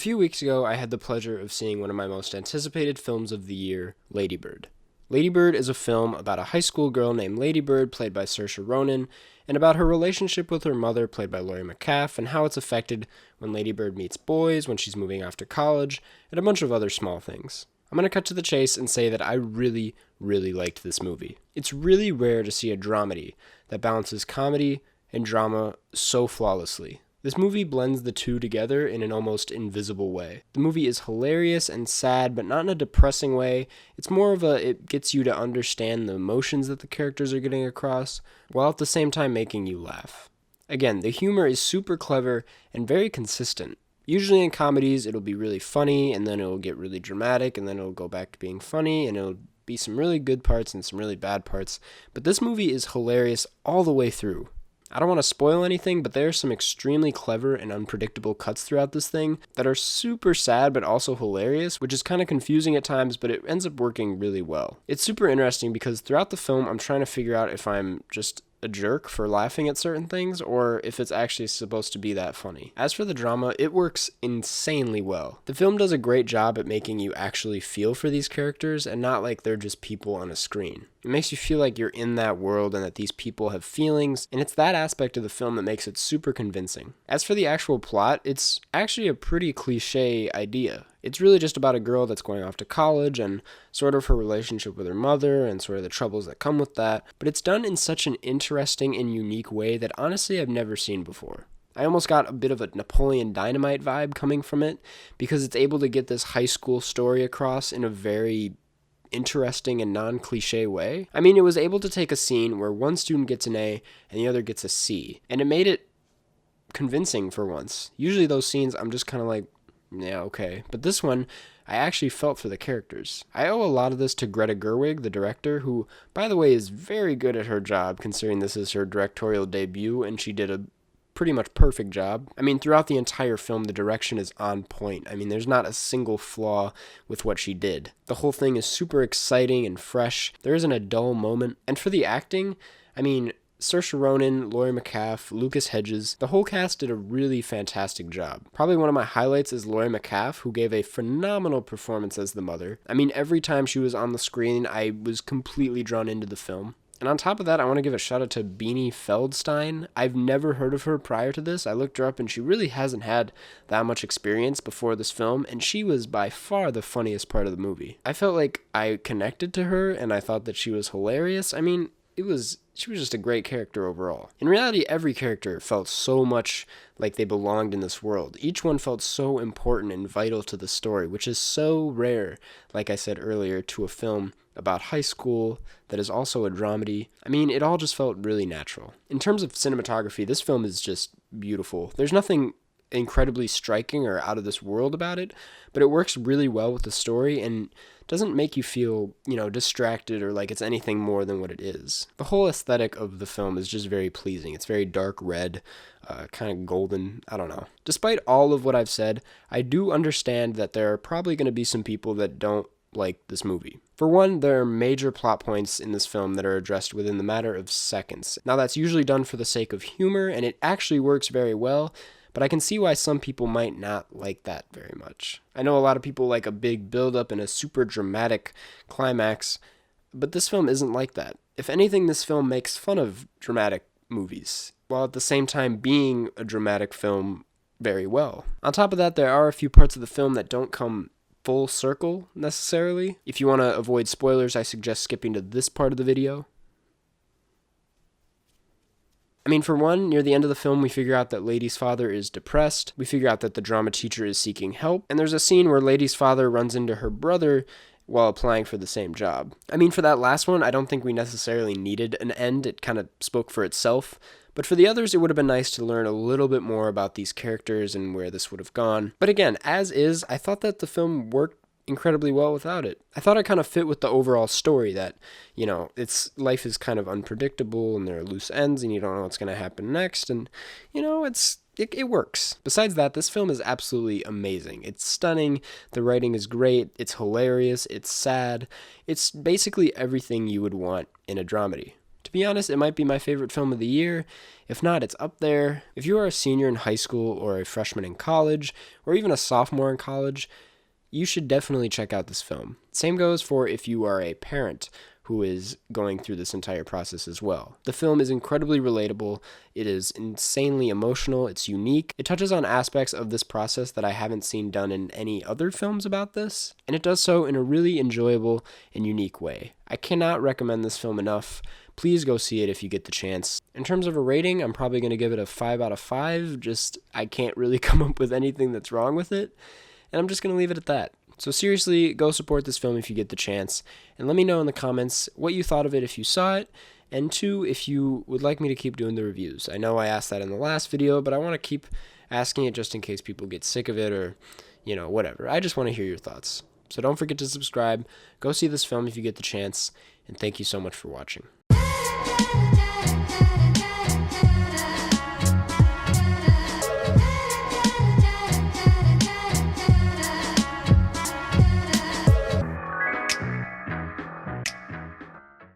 few weeks ago, I had the pleasure of seeing one of my most anticipated films of the year, Lady Bird. Lady Bird is a film about a high school girl named Lady Bird, played by Saoirse Ronan, and about her relationship with her mother, played by Laurie Metcalf, and how it's affected when Lady Bird meets boys, when she's moving off to college, and a bunch of other small things. I'm going to cut to the chase and say that I really liked this movie. It's really rare to see a dramedy that balances comedy and drama so flawlessly. This movie blends the two together in an almost invisible way. The movie is hilarious and sad, but not in a depressing way. It's more of it gets you to understand the emotions that the characters are getting across, while at the same time making you laugh. Again, the humor is super clever and very consistent. Usually in comedies, it'll be really funny, and then it'll get really dramatic, and then it'll go back to being funny, and it'll be some really good parts and some really bad parts. But this movie is hilarious all the way through. I don't want to spoil anything, but there are some extremely clever and unpredictable cuts throughout this thing that are super sad but also hilarious, which is kind of confusing at times, but it ends up working really well. It's super interesting because throughout the film, I'm trying to figure out if I'm just a jerk for laughing at certain things or if it's actually supposed to be that funny. As for the drama, it works insanely well. The film does a great job at making you actually feel for these characters and not like they're just people on a screen. It makes you feel like you're in that world and that these people have feelings, and it's that aspect of the film that makes it super convincing. As for the actual plot, it's actually a pretty cliche idea. It's really just about a girl that's going off to college and sort of her relationship with her mother and sort of the troubles that come with that, but it's done in such an interesting and unique way that honestly I've never seen before. I almost got a bit of a Napoleon Dynamite vibe coming from it because it's able to get this high school story across in a very interesting and non-cliche way. I mean, it was able to take a scene where one student gets an A and the other gets a C, and it made it convincing for once. Usually those scenes I'm just kind of like, yeah, okay. But this one, I actually felt for the characters. I owe a lot of this to Greta Gerwig, the director, who, by the way, is very good at her job considering this is her directorial debut, and she did a pretty much perfect job. I mean, throughout the entire film, the direction is on point. I mean, there's not a single flaw with what she did. The whole thing is super exciting and fresh. There isn't a dull moment. And for the acting, I mean, Saoirse Ronan, Laurie Metcalf, Lucas Hedges, the whole cast did a really fantastic job. Probably one of my highlights is Laurie Metcalf, who gave a phenomenal performance as the mother. I mean, every time she was on the screen, I was completely drawn into the film. And on top of that, I want to give a shout out to Beanie Feldstein. I've never heard of her prior to this. I looked her up and she really hasn't had that much experience before this film, and she was by far the funniest part of the movie. I felt like I connected to her and I thought that she was hilarious. I mean, she was just a great character overall. In reality, every character felt so much like they belonged in this world. Each one felt so important and vital to the story, which is so rare, like I said earlier, to a film about high school that is also a dramedy. I mean, it all just felt really natural. In terms of cinematography, this film is just beautiful. There's nothing incredibly striking or out of this world about it, but it works really well with the story and doesn't make you feel, distracted or like it's anything more than what it is. The whole aesthetic of the film is just very pleasing. It's very dark red, kind of golden, I don't know. Despite all of what I've said, I do understand that there are probably going to be some people that don't like this movie. For one, there are major plot points in this film that are addressed within the matter of seconds. Now that's usually done for the sake of humor, and it actually works very well, but I can see why some people might not like that very much. I know a lot of people like a big build-up and a super dramatic climax, but this film isn't like that. If anything, this film makes fun of dramatic movies, while at the same time being a dramatic film very well. On top of that, there are a few parts of the film that don't come full circle necessarily. If you want to avoid spoilers, I suggest skipping to this part of the video. I mean, for one, near the end of the film, we figure out that Lady's father is depressed. We figure out that the drama teacher is seeking help. And there's a scene where Lady's father runs into her brother while applying for the same job. I mean, for that last one, I don't think we necessarily needed an end. It kind of spoke for itself. But for the others, it would have been nice to learn a little bit more about these characters and where this would have gone. But again, as is, I thought that the film worked incredibly well without it. I thought it kind of fit with the overall story that, life is kind of unpredictable and there are loose ends and you don't know what's going to happen next, and, it works. Besides that, this film is absolutely amazing. It's stunning, the writing is great, it's hilarious, it's sad, it's basically everything you would want in a dramedy. To be honest, it might be my favorite film of the year. If not, it's up there. If you are a senior in high school or a freshman in college, or even a sophomore in college, you should definitely check out this film. Same goes for if you are a parent who is going through this entire process as well. The film is incredibly relatable. It is insanely emotional. It's unique. It touches on aspects of this process that I haven't seen done in any other films about this, and it does so in a really enjoyable and unique way. I cannot recommend this film enough. Please go see it if you get the chance. In terms of a rating, I'm probably going to give it a 5 out of 5. I can't really come up with anything that's wrong with it, and I'm just going to leave it at that. So seriously, go support this film if you get the chance, and let me know in the comments what you thought of it if you saw it, and 2, if you would like me to keep doing the reviews. I know I asked that in the last video, but I want to keep asking it just in case people get sick of it or, whatever. I just want to hear your thoughts. So don't forget to subscribe, go see this film if you get the chance, and thank you so much for watching.